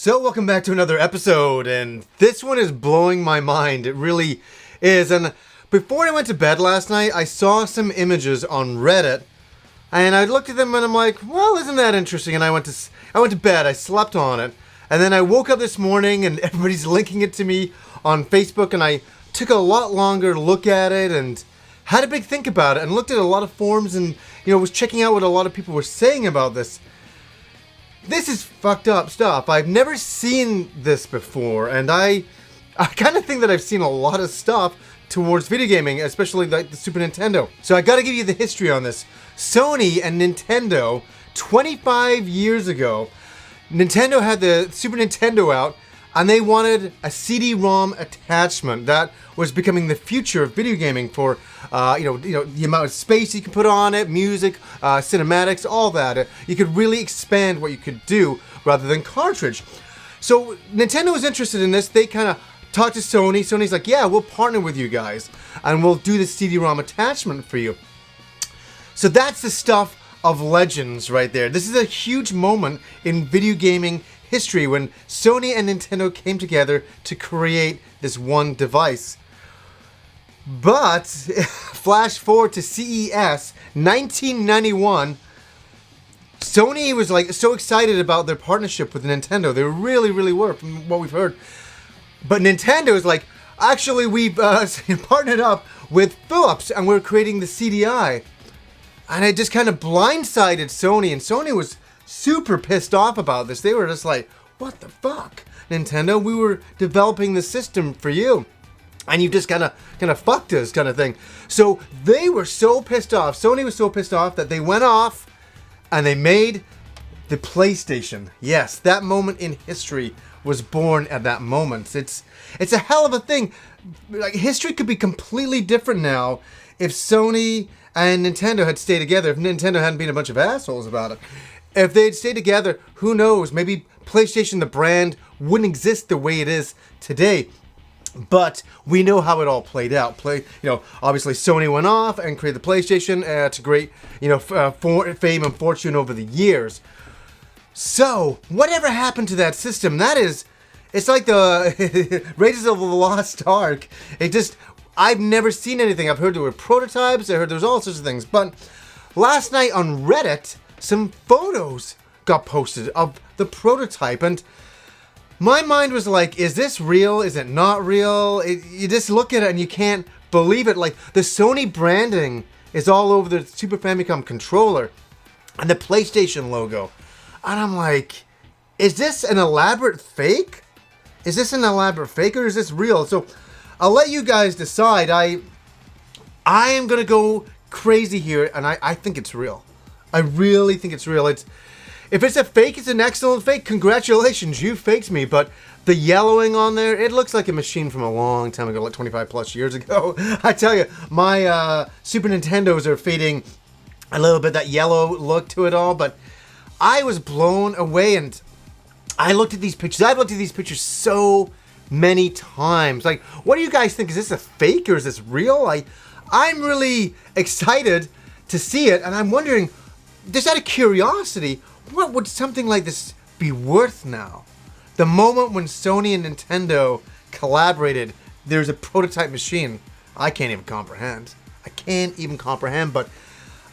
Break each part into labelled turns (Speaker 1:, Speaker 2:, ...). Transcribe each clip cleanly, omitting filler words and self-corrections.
Speaker 1: So welcome back to another episode, and this one is blowing my mind. It really is. And before I went to bed last night, I saw some images on Reddit, and I looked at them and I'm like, well, isn't that interesting? And I went to bed, I slept on it, and then I woke up this morning and everybody's linking it to me on Facebook, and I took a lot longer look at it and had a big think about it and looked at a lot of forums and, was checking out what a lot of people were saying about this. This is fucked up stuff. I've never seen this before, and I kind of think that I've seen a lot of stuff towards video gaming, especially like the Super Nintendo. So I gotta give you the history on this. Sony and Nintendo, 25 years ago, Nintendo had the Super Nintendo out, and they wanted a CD-ROM attachment that was becoming the future of video gaming for, the amount of space you can put on it, music, cinematics, all that. You could really expand what you could do rather than cartridge. So Nintendo was interested in this. They kind of talked to Sony. Sony's like, yeah, we'll partner with you guys, and we'll do the CD-ROM attachment for you. So that's the stuff of legends right there. This is a huge moment in video gaming history when Sony and Nintendo came together to create this one device. But flash forward to CES 1991, Sony was like so excited about their partnership with Nintendo. They really were, from what we've heard. But Nintendo is like, actually we've partnered up with Philips and we're creating the CDI. And it just kind of blindsided Sony, and Sony was super pissed off about this. They were just like, what the fuck, Nintendo? We were developing the system for you, and you just kind of fucked us, kind of thing. So they were so pissed off. Sony was so pissed off that they went off and they made the PlayStation. Yes, that moment in history was born at that moment. It's a hell of a thing. Like, history could be completely different now if Sony and Nintendo had stayed together, if Nintendo hadn't been a bunch of assholes about it. If they'd stayed together, who knows, maybe PlayStation, the brand, wouldn't exist the way it is today. But we know how it all played out. Obviously Sony went off and created the PlayStation to great, fame and fortune over the years. So, whatever happened to that system? It's like the Raiders of the Lost Ark. I've never seen anything. I've heard there were prototypes, I heard there was all sorts of things. But last night on Reddit, some photos got posted of the prototype, and my mind was like, is this real? Is it not real? You just look at it and you can't believe it. Like, the Sony branding is all over the Super Famicom controller and the PlayStation logo. And I'm like, is this an elaborate fake? Is this an elaborate fake, or is this real? So I'll let you guys decide. I am going to go crazy here, and I think it's real. I really think it's real. If it's a fake, it's an excellent fake. Congratulations, you faked me. But the yellowing on there, it looks like a machine from a long time ago, like 25 plus years ago. I tell you, my Super Nintendos are fading a little bit, that yellow look to it all. But I was blown away, and I looked at these pictures. I've looked at these pictures so many times. Like, what do you guys think? Is this a fake or is this real? I'm really excited to see it, and I'm wondering, just out of curiosity, what would something like this be worth now? The moment when Sony and Nintendo collaborated, there's a prototype machine. I can't even comprehend. But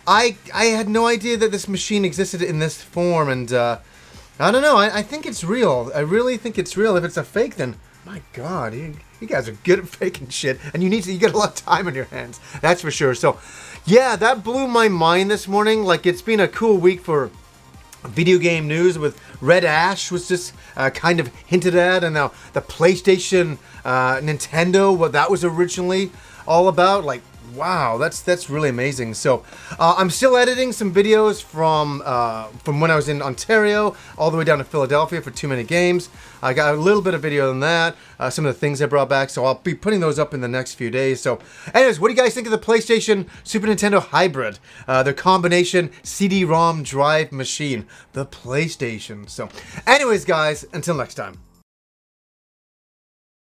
Speaker 1: I had no idea that this machine existed in this form, and I don't know. I think it's real. I really think it's real. If it's a fake, then my God, you guys are good at faking shit, and you got a lot of time on your hands. That's for sure. So, yeah, that blew my mind this morning. Like, it's been a cool week for video game news, with Red Ash was just kind of hinted at, and now the PlayStation, Nintendo, what that was originally all about. Like, wow, that's really amazing. So I'm still editing some videos from when I was in Ontario all the way down to Philadelphia for 2 Minute Games. I got a little bit of video on that, some of the things I brought back, so I'll be putting those up in the next few days. So anyways, what do you guys think of the PlayStation Super Nintendo hybrid, the combination CD-ROM drive machine, the PlayStation? So anyways, guys, until next time.